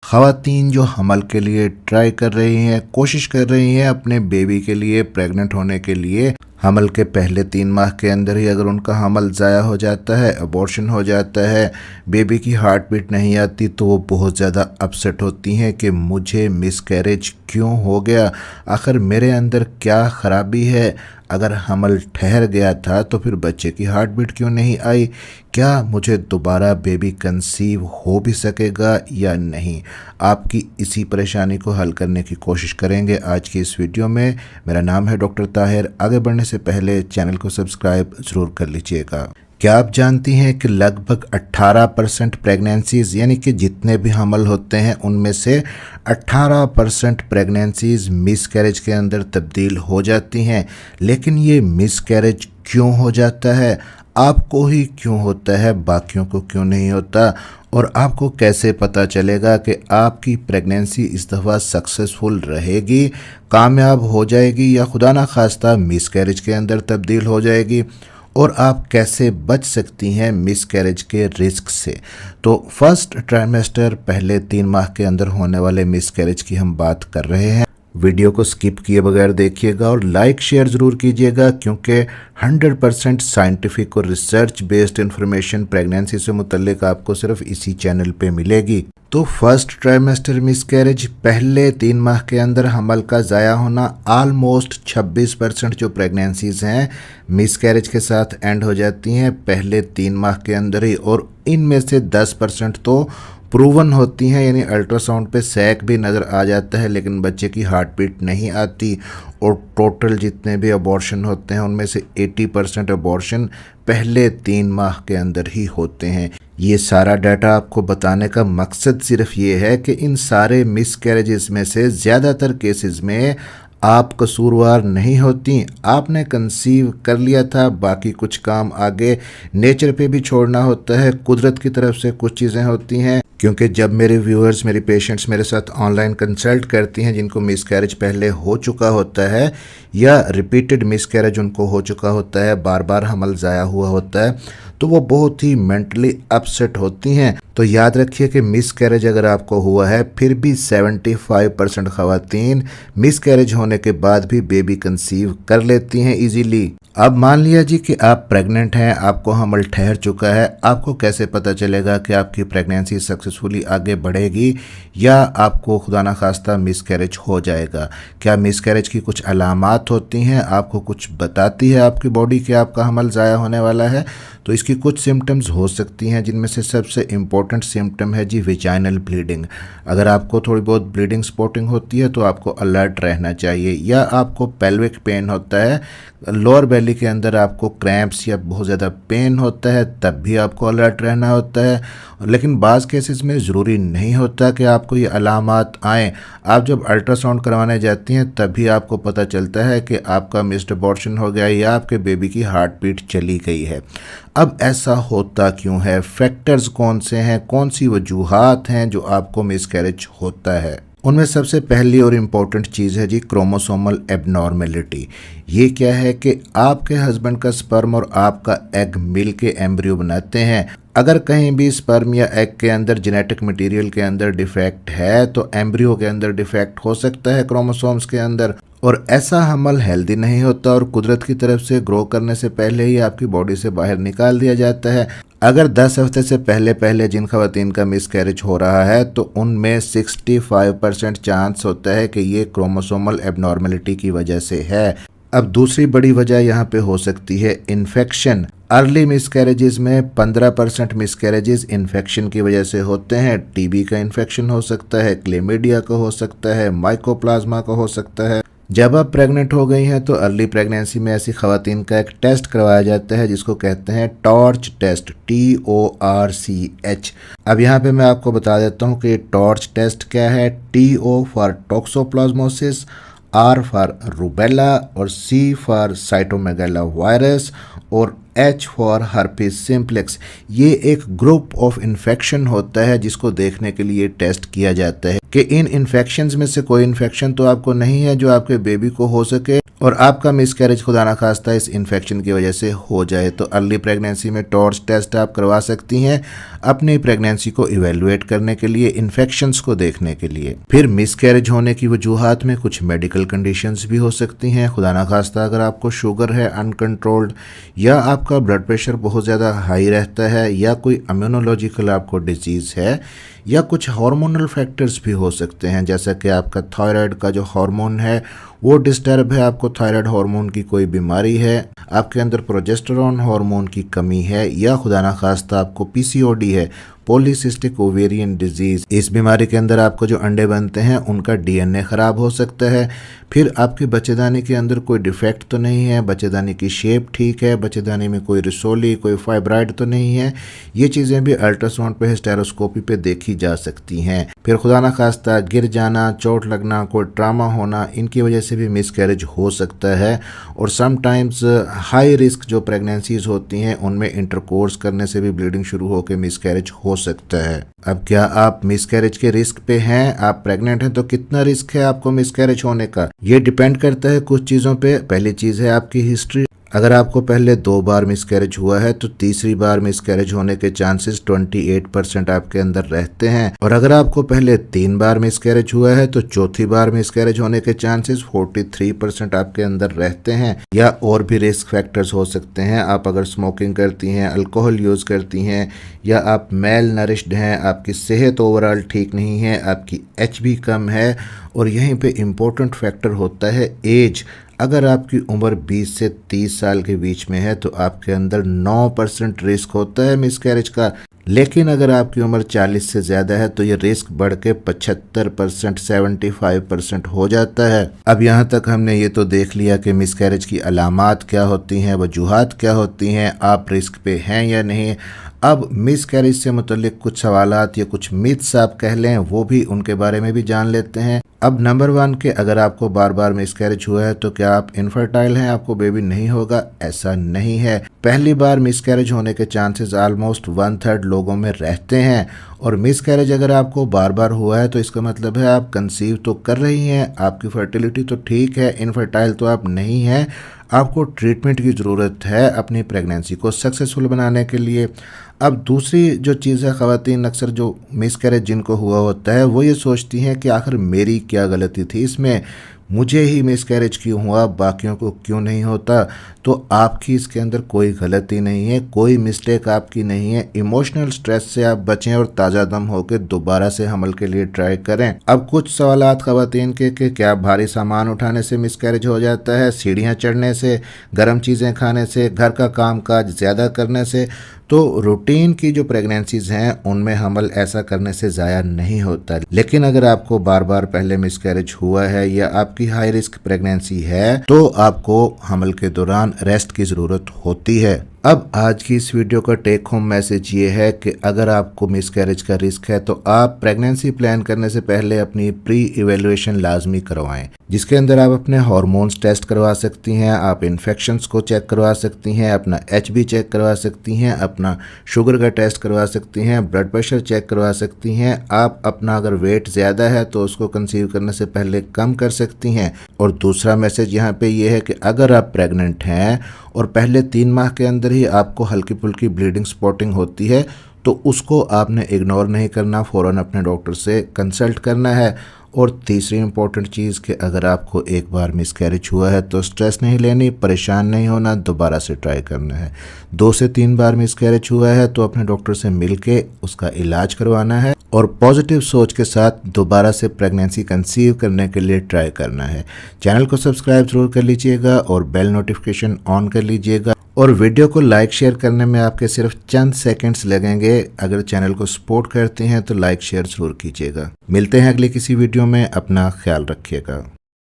ख़वातीन जो हमल के लिए ट्राई कर रही हैं, कोशिश कर रही हैं अपने बेबी के लिए, प्रेग्नेंट होने के लिए, हमल के पहले 3 माह के अंदर ही अगर उनका हमल ज़ाया हो जाता है, अबॉर्शन हो जाता है, बेबी की हार्ट बीट नहीं आती, तो वो बहुत ज़्यादा अपसेट होती हैं कि मुझे मिसकैरेज क्यों हो गया, आखिर मेरे अंदर क्या ख़राबी है, अगर हमल ठहर गया था तो फिर बच्चे की हार्ट बीट क्यों नहीं आई, क्या मुझे दोबारा बेबी कंसीव हो भी सकेगा या नहीं। आपकी इसी परेशानी को हल करने की कोशिश करेंगे आज की इस वीडियो में। मेरा नाम है डॉक्टर ताहिर। आगे बढ़ने से पहले चैनल को सब्सक्राइब ज़रूर कर लीजिएगा। क्या आप जानती हैं कि लगभग 18% प्रेगनेंसीज, यानी कि जितने भी हमल होते हैं उनमें से 18% प्रेगनेंसीज मिसकैरेज के अंदर तब्दील हो जाती हैं। लेकिन ये मिसकैरेज क्यों हो जाता है, आपको ही क्यों होता है, बाकियों को क्यों नहीं होता, और आपको कैसे पता चलेगा कि आपकी प्रेगनेंसी इस दफ़ा सक्सेसफुल रहेगी, कामयाब हो जाएगी, या खुदा ना खास्ता मिसकैरेज के अंदर तब्दील हो जाएगी, और आप कैसे बच सकती हैं मिसकैरेज के रिस्क से। तो फर्स्ट ट्राइमेस्टर, पहले 3 माह के अंदर होने वाले मिसकैरेज की हम बात कर रहे हैं। वीडियो को स्किप किए बगैर देखिएगा और लाइक शेयर ज़रूर कीजिएगा, क्योंकि 100% साइंटिफिक और रिसर्च बेस्ड इंफॉर्मेशन प्रेगनेंसी से मुतल्लिक आपको सिर्फ इसी चैनल पे मिलेगी। तो फर्स्ट ट्राइमेस्टर मिसकैरेज, पहले 3 माह के अंदर हमल का ज़ाया होना, ऑलमोस्ट 26% जो प्रेगनेंसीज हैं मिसकैरेज के साथ एंड हो जाती हैं पहले 3 माह के अंदर ही, और इनमें से 10% तो प्रूवन होती हैं, यानी अल्ट्रासाउंड पे सैक भी नज़र आ जाता है लेकिन बच्चे की हार्ट बीट नहीं आती। और टोटल जितने भी अबॉर्शन होते हैं उनमें से 80% अबॉर्शन पहले 3 माह के अंदर ही होते हैं। ये सारा डाटा आपको बताने का मकसद सिर्फ ये है कि इन सारे मिसकैरेजेस में से ज़्यादातर केसेस में आप कसूरवार नहीं होती, आपने कंसीव कर लिया था, बाकी कुछ काम आगे नेचर पे भी छोड़ना होता है, कुदरत की तरफ से कुछ चीज़ें होती हैं। क्योंकि जब मेरे व्यूअर्स, मेरी पेशेंट्स मेरे साथ ऑनलाइन कंसल्ट करती हैं जिनको मिसकैरेज पहले हो चुका होता है या रिपीटेड मिसकैरेज उनको हो चुका होता है, बार बार हमल ज़ाया हुआ होता है, तो वो बहुत ही मेंटली अपसेट होती हैं। तो याद रखिए कि मिसकैरेज अगर आपको हुआ है, फिर भी 75% ख़वातीन मिसकैरेज होने के बाद भी बेबी कंसीव कर लेती हैं इजीली। अब मान लिया जी कि आप प्रेग्नेंट हैं, आपको हमल ठहर चुका है, आपको कैसे पता चलेगा कि आपकी प्रेगनेंसी सक्सेसफुली आगे बढ़ेगी या आपको खुदा ना खास्ता मिसकैरेज हो जाएगा। क्या मिसकैरेज की कुछ अलामात होती हैं, आपको कुछ बताती है आपकी बॉडी कि आपका हमल ज़ाया होने वाला है। तो इसकी कुछ सिम्टम्स हो सकती हैं, जिनमें से सबसे इम्पोर्टेंट सिम्टम है जी विजाइनल ब्लीडिंग। अगर आपको थोड़ी बहुत ब्लीडिंग स्पॉटिंग होती है तो आपको अलर्ट रहना चाहिए, या आपको पेल्विक पेन होता है, लोअर बेली के अंदर आपको क्रैम्प्स या बहुत ज़्यादा पेन होता है, तब भी आपको अलर्ट रहना होता है। लेकिन बाज़ केसेस में ज़रूरी नहीं होता कि आपको ये अलामात आएँ। आप जब अल्ट्रासाउंड करवाने जाती हैं तभी आपको पता चलता है कि आपका मिस्ड अबॉर्शन हो गया या आपके बेबी की हार्ट बीट चली गई है। अब ऐसा होता क्यों है, फैक्टर्स कौन से हैं, कौन सी वजूहात हैं जो आपको मिसकैरेज होता है। उनमें सबसे पहली और इम्पॉर्टेंट चीज़ है जी क्रोमोसोमल एबनॉर्मेलिटी। ये क्या है कि आपके हस्बैंड का स्पर्म और आपका एग मिल के एम्ब्रियो बनाते हैं। अगर कहीं भी स्पर्म या एग के अंदर जेनेटिक मटेरियल के अंदर डिफेक्ट है तो एम्ब्रियो के अंदर डिफेक्ट हो सकता है क्रोमोसोम्स के अंदर, और ऐसा हमल हेल्दी नहीं होता और कुदरत की तरफ से ग्रो करने से पहले ही आपकी बॉडी से बाहर निकाल दिया जाता है। अगर 10 हफ्ते से पहले पहले जिन खवातीन का मिसकैरेज हो रहा है तो उनमें 65% चांस होता है कि ये क्रोमोसोमल एबनॉर्मेलिटी की वजह से है। अब दूसरी बड़ी वजह यहाँ पे हो सकती है इन्फेक्शन। अर्ली मिसकैरेजेस में 15% मिसकैरेजेस इन्फेक्शन की वजह से होते हैं। टीबी का इन्फेक्शन हो सकता है, क्लेमिडिया का हो सकता है, माइकोप्लाज्मा का हो सकता है। जब आप प्रेग्नेंट हो गई हैं तो अर्ली प्रेगनेंसी में ऐसी खवातीन का एक टेस्ट करवाया जाता है जिसको कहते हैं टॉर्च टेस्ट, TORCH। अब यहाँ पे मैं आपको बता देता हूँ कि टॉर्च टेस्ट क्या है। TO for toxoplasmosis, R for rubella और C फॉर साइटोमेगाला वायरस और H फॉर हर्पीज सिम्प्लेक्स। ये एक ग्रुप ऑफ इन्फेक्शन होता है जिसको देखने के लिए टेस्ट किया जाता है कि इन इन्फेक्शंस में से कोई इन्फेक्शन तो आपको नहीं है जो आपके बेबी को हो सके और आपका मिसकैरेज खुदा ना खास्ता इस इन्फेक्शन की वजह से हो जाए। तो अर्ली प्रेगनेंसी में टॉर्च टेस्ट आप करवा सकती हैं अपनी प्रेगनेंसी को इवेलुएट करने के लिए, इन्फेक्शंस को देखने के लिए। फिर मिसकैरेज होने की वजूहात में कुछ मेडिकल कंडीशंस भी हो सकती हैं। खुदा ना खास्ता अगर आपको शुगर है अनकंट्रोल्ड, या आपका ब्लड प्रेशर बहुत ज़्यादा हाई रहता है, या कोई इम्यूनोलॉजिकल आपको डिजीज़ है, या कुछ हार्मोनल फैक्टर्स भी हो सकते हैं, जैसा कि आपका थायराइड का जो हार्मोन है वो डिस्टर्ब है, आपको थायराइड हार्मोन की कोई बीमारी है, आपके अंदर प्रोजेस्टेरॉन हार्मोन की कमी है, या खुदा ना खास्ता आपको पीसीओडी है, पॉलीसिस्टिक ओवेरियन डिजीज। इस बीमारी के अंदर आपको जो अंडे बनते हैं उनका डीएनए खराब हो सकता है। फिर आपके बच्चेदानी के अंदर कोई डिफेक्ट तो नहीं है, बच्चेदानी की शेप ठीक है, बच्चेदानी में कोई रिसोली, कोई फाइब्राइड तो नहीं है। ये चीज़ें भी अल्ट्रासाउंड पे, हिस्टेरोस्कोपी पे देखी जा सकती हैं। फिर खुदा ना खास्ता गिर जाना, चोट लगना, कोई ट्रामा होना, इनकी वजह से भी मिसकैरेज हो सकता है। और समटाइम्स हाई रिस्क जो प्रेगनेंसीज होती हैं उनमें इंटरकोर्स करने से भी ब्लीडिंग शुरू होकर मिसकैरेज हो सकता है। अब क्या आप मिसकैरेज के रिस्क पे हैं? आप प्रेग्नेंट हैं तो कितना रिस्क है आपको मिसकैरेज होने का? ये डिपेंड करता है कुछ चीज़ों पे। पहली चीज़ है आपकी हिस्ट्री। अगर आपको पहले 2 बार मिसकैरेज हुआ है तो तीसरी बार मिसकैरेज होने के चांसेस 28% आपके अंदर रहते हैं। और अगर आपको पहले 3 बार मिसकैरेज हुआ है तो चौथी बार मिसकैरेज होने के चांसेस 43% आपके अंदर रहते हैं। या और भी रिस्क फैक्टर्स हो सकते हैं। आप अगर स्मोकिंग करती हैं, अल्कोहल यूज़ करती हैं, या आप मेल नरिश्ड हैं, आपकी सेहत ओवरऑल ठीक नहीं है, आपकी एच भी कम है। और यहीं पे इम्पोर्टेंट फैक्टर होता है एज। अगर आपकी उम्र 20 से 30 साल के बीच में है तो आपके अंदर 9% रिस्क होता है मिसकैरेज का। लेकिन अगर आपकी उम्र 40 से ज़्यादा है तो ये रिस्क बढ़ के 75%, 75% हो जाता है। अब यहाँ तक हमने ये तो देख लिया कि मिसकैरेज की अलामात क्या होती हैं, वजूहात क्या होती हैं, आप रिस्क पे हैं या नहीं। अब मिसकैरेज से मुतल्लिक कुछ सवालात या कुछ मिथ्स आप कह लें, वो भी उनके बारे में भी जान लेते हैं। अब नंबर 1 के अगर आपको बार बार मिसकैरेज हुआ है तो क्या आप इनफर्टाइल हैं, आपको बेबी नहीं होगा? ऐसा नहीं है। पहली बार मिसकैरेज होने के चांसेस ऑलमोस्ट 1/3 लोगों में रहते हैं। और मिसकैरेज अगर आपको बार बार हुआ है तो इसका मतलब है आप कंसीव तो कर रही हैं, आपकी फर्टिलिटी तो ठीक है, इनफर्टाइल तो आप नहीं हैं। आपको ट्रीटमेंट की ज़रूरत है अपनी प्रेगनेंसी को सक्सेसफुल बनाने के लिए। अब दूसरी जो चीज़ है, ख़वातीन अक्सर जो मिसकैरेज जिनको हुआ होता है वो ये सोचती हैं कि आखिर मेरी क्या गलती थी इसमें, मुझे ही मिसकैरेज क्यों हुआ, बाकियों को क्यों नहीं होता। तो आपकी इसके अंदर कोई गलती नहीं है, कोई मिस्टेक आपकी नहीं है। इमोशनल स्ट्रेस से आप बचें और ताज़ा दम होकर दोबारा से हमल के लिए ट्राई करें। अब कुछ सवालात ख़वातीन के कि क्या भारी सामान उठाने से मिसकैरेज हो जाता है, सीढ़ियाँ चढ़ने से, गर्म चीज़ें खाने से, घर का काम काज ज़्यादा करने से? तो रूटीन की जो प्रेगनेंसीज हैं उनमें हमल ऐसा करने से ज़ाया नहीं होता। लेकिन अगर आपको बार बार पहले मिसकैरेज हुआ है या आपकी हाई रिस्क प्रेगनेंसी है तो आपको हमल के दौरान रेस्ट की ज़रूरत होती है। अब आज की इस वीडियो का टेक होम मैसेज ये है कि अगर आपको मिसकैरेज का रिस्क है तो आप प्रेगनेंसी प्लान करने से पहले अपनी प्री इवेल्युएशन लाजमी करवाएं, जिसके अंदर आप अपने हार्मोन्स टेस्ट करवा सकती हैं, आप इन्फेक्शंस को चेक करवा सकती हैं, अपना एचबी चेक करवा सकती हैं, अपना शुगर का टेस्ट करवा सकती हैं, ब्लड प्रेशर चेक करवा सकती हैं। आप अपना अगर वेट ज़्यादा है तो उसको कंसीव करने से पहले कम कर सकती हैं। और दूसरा मैसेज यहाँ पे ये है कि अगर आप प्रेग्नेंट हैं और पहले 3 माह के अंदर ही आपको हल्की फुल्की ब्लीडिंग स्पॉटिंग होती है तो उसको आपने इग्नोर नहीं करना, फ़ौरन अपने डॉक्टर से कंसल्ट करना है। और तीसरी इम्पॉर्टेंट चीज़ कि अगर आपको एक बार मिसकैरेज हुआ है तो स्ट्रेस नहीं लेनी, परेशान नहीं होना, दोबारा से ट्राई करना है। 2 से 3 बार मिसकैरेज हुआ है तो अपने डॉक्टर से मिलके उसका इलाज करवाना है और पॉजिटिव सोच के साथ दोबारा से प्रेगनेंसी कंसीव करने के लिए ट्राई करना है। चैनल को सब्सक्राइब जरूर कर लीजिएगा और बेल नोटिफिकेशन ऑन कर लीजिएगा। और वीडियो को लाइक शेयर करने में आपके सिर्फ चंद सेकंड्स लगेंगे। अगर चैनल को सपोर्ट करते हैं तो लाइक शेयर जरूर कीजिएगा। मिलते हैं अगली किसी वीडियो में, अपना ख्याल रखिएगा।